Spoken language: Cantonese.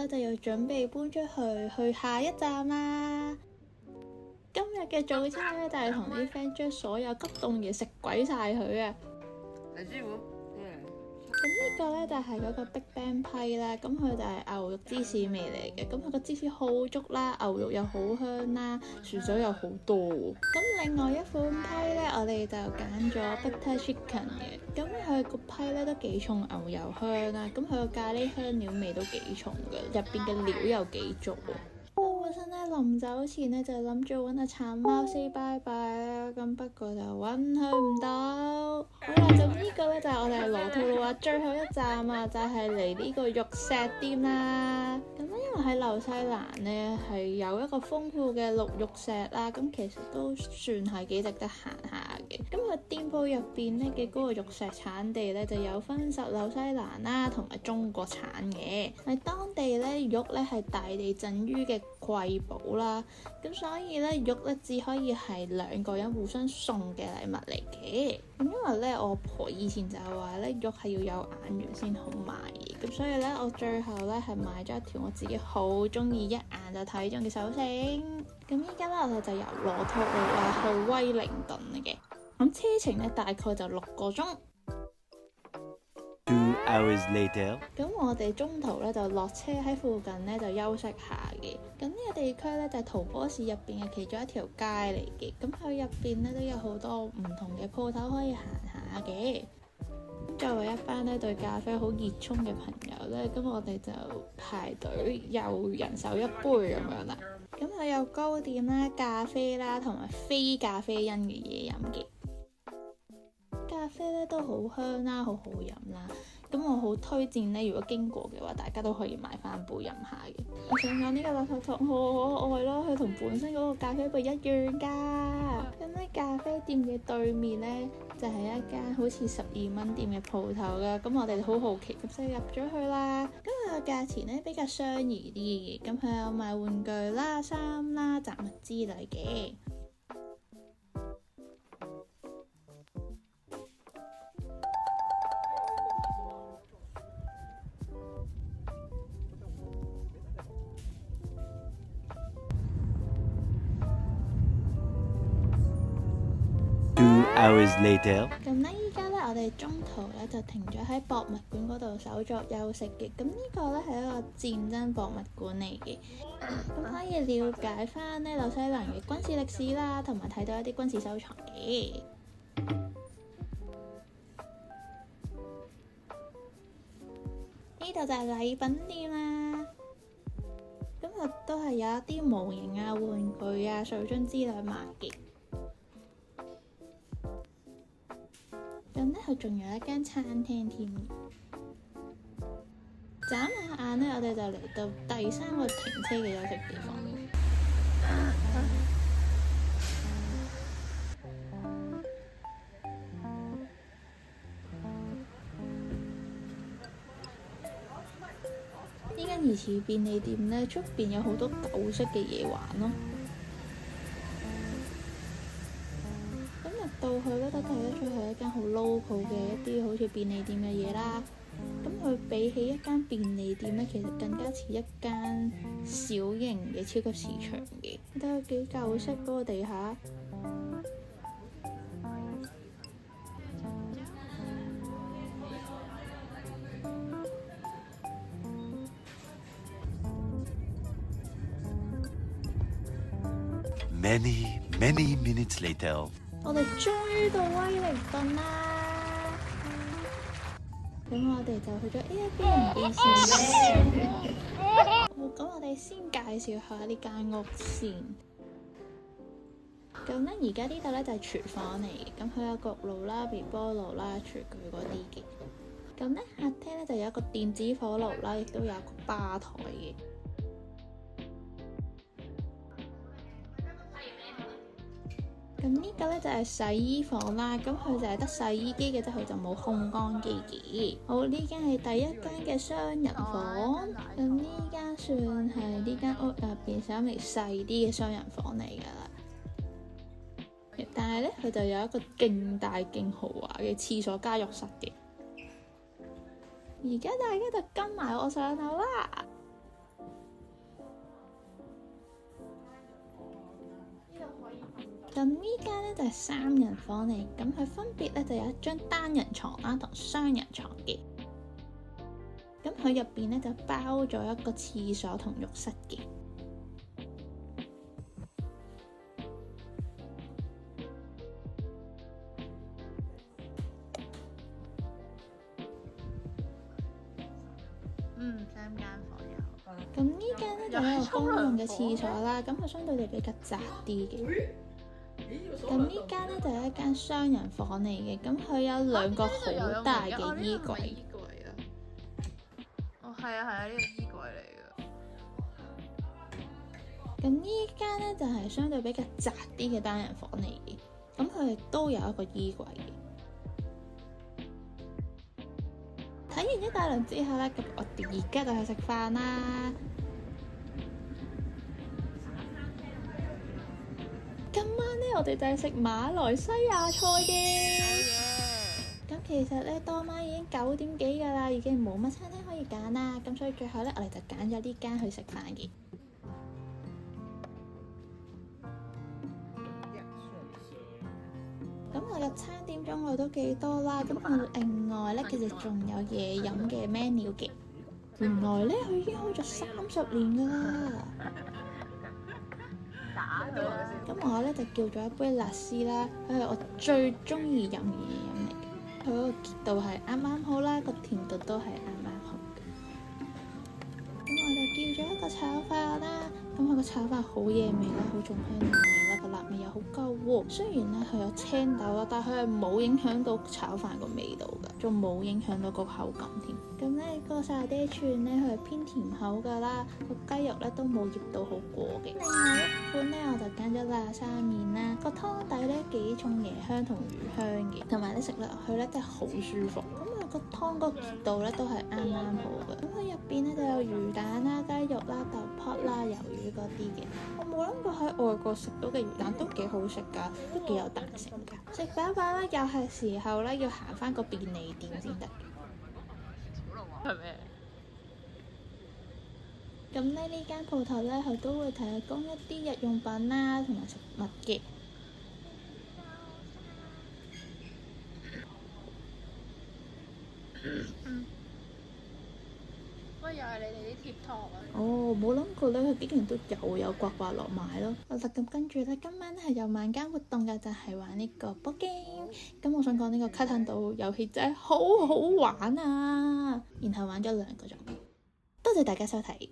咧就要準備搬出去下一站啦。今日嘅早餐咧就係同啲 friend 將所有急凍嘢食鬼晒佢啊！咁呢個咧就係嗰個 Big Bang 批啦，咁佢就係牛肉芝士味嚟嘅，咁佢個芝士好足啦，牛肉又好香啦，薯水又好多。咁另外一款批咧，我哋就揀咗 Butter Chicken 嘅，咁佢個批咧都幾重牛油香啦，咁佢個咖喱香料味都幾重嘅，入邊嘅料又幾足喎。我本身咧臨走前咧就諗住揾阿橙貓 say bye bye 啦，咁不過就揾佢唔到。好啦，咁呢個咧就係我哋羅吐魯啊最後一站啊，就係嚟呢個玉石店啦。咁咧因為喺紐西蘭咧係有一個豐富嘅綠玉石啦，咁其實都算係幾值得行下嘅。咁個店鋪入邊咧嘅嗰個玉石產地咧就有分實紐西蘭啦，同埋中國產嘅。喺當地咧玉咧係大地贈予嘅瑰寶啦，咁所以咧玉咧只可以係兩個人互相送嘅禮物嚟嘅。咁因為咧我婆以前就話咧玉係要有眼緣先好買嘅，咁所以咧我最後咧係買咗一條我自己好中意一眼就睇中嘅手繩。咁依家咧我哋就由羅吐魯去威靈頓嘅，咁車程咧大概就6個鐘。2 hours later， 咁我哋中途咧就落車喺附近咧就休息下嘅。咁呢個地區咧就係圖波市入邊嘅其中一條街嚟嘅。咁佢入邊咧都有好多唔同嘅鋪頭可以行下嘅。作為一班咧對咖啡好熱衷嘅朋友咧，咁我哋就排隊又人手一杯咁樣啦。咁佢有糕點啦、咖啡啦，同埋非咖啡因嘅嘢飲嘅。咖啡咧都好香啦，好好飲啦。咁我好推薦咧，如果經過嘅話，大家都可以買翻杯飲下嘅。我想講呢個垃圾桶好可愛咯，佢同本身嗰個咖啡杯一樣㗎。咁咧咖啡店嘅對面咧就係一間好似12蚊店嘅鋪頭㗎。咁我哋好好奇咁所以入咗去啦。咁佢個價錢咧比較相宜啲嘅，咁佢有賣玩具啦、衫啦、雜物之類嘅。hours later， 咁咧依家咧我哋中途咧就停咗喺博物館嗰度手作休息嘅。咁呢個咧係一個戰爭博物館嚟嘅，咁可以了解翻咧紐西蘭嘅軍事歷史啦，同埋睇到一啲軍事收藏嘅。呢度就係禮品店啦，咁啊都係有一啲模型啊、玩具啊、水樽之類賣嘅。咁咧，佢仲有一間餐廳添。眨下眼咧，我哋就嚟到第3個停車嘅休息地方。呢間疑似便利店咧，出邊有好多舊式嘅嘢玩咯。到去咧都睇得出係一間好 local 嘅一啲好似便利店嘅嘢啦。咁佢比起一間便利店咧，其實更加似一間小型嘅超級市場嘅。睇下幾舊式嗰個地下。Many minutes later，我哋終於到威靈頓啦！咁我哋就去咗 Airbnb 先。咁我哋先介紹下呢間屋先。咁咧，而家呢度咧就係廚房嚟嘅，咁佢有焗爐啦、微波爐啦、廚具嗰啲嘅。咁咧客廳咧就有一個電子火爐啦，亦都有一個吧台嘅。咁呢個咧就係洗衣房啦，咁佢就係得洗衣機嘅啫，佢就冇烘乾機嘅。好，呢間係第一間嘅雙人房，咁呢間算係呢間屋入邊稍微細啲嘅雙人房嚟噶啦。但係咧，佢就有一個勁大勁豪華嘅廁所加浴室嘅。而家大家就跟埋我上樓啦。咁呢間咧就係3人房嚟，咁佢分別咧就有一張單人床啦同雙人床嘅。咁佢入邊咧就包咗一個廁所同浴室嘅。3間房有。咁呢間咧就係一個公用嘅廁所啦，咁佢相對地比較窄啲嘅。咁呢間咧就係一間雙人房嚟嘅，咁佢有2個好大嘅衣櫃。哦，係啊，呢個衣櫃嚟嘅。咁呢間咧就係相對比較窄啲嘅單人房嚟嘅，咁佢亦都有一個衣櫃嘅。睇完一大輪之後咧，咁我哋而家就去食飯啦。今晚咧，我哋就係食馬來西亞菜嘅。咁其實咧，當晚已經9點幾㗎啦，已經冇乜餐廳可以揀啦。咁所以最後咧，我哋就揀咗呢間去食飯嘅。咁我嘅餐點種類都幾多啦。咁佢另外咧，其實仲有嘢飲嘅 menu 嘅。原來咧，佢已經開咗30年㗎啦。咁我咧就叫咗一杯辣絲啦，佢係我最中意飲嘅嘢飲嚟嘅。佢嗰個熱度係啱啱好啦，個甜度都係啱啱好嘅。咁我就叫咗一個炒飯啦。咁佢個炒飯好嘢味啦，好重香辣味啦，個辣味又好夠喎。雖然咧佢有青豆啦，但係佢係冇影響到炒飯個味道㗎，仲冇影響到個口感添。咁咧個沙爹串咧，佢係偏甜口㗎啦，個雞肉咧都冇醃到好過嘅。另外一款咧，我就揀咗辣沙麵啦，個湯底咧幾重椰香同魚香嘅，同埋咧食落去咧真係好舒服。咁啊個湯個熱度咧都係啱啱好嘅。咁佢入邊咧就有魚蛋啦、雞肉啦、豆卜啦、魷魚嗰啲嘅。我冇諗過喺外國食到嘅魚蛋都幾好食㗎，都幾有彈性㗎。食飽飽啦，又係時候咧要行翻個便利店先得。係咩？咁咧呢間鋪頭咧，佢都會提供一啲日用品啦，同埋食物嘅。乜又係你哋啲貼堂啊？哦，冇諗過咧，佢竟然都有刮刮樂買咯。好啦，咁跟住咧，今晚咧係有晚間活動嘅，就係玩呢個 board game。咁我想講呢個卡坦島遊戲真係好好玩啊！然後玩咗2個鐘。多謝大家收睇。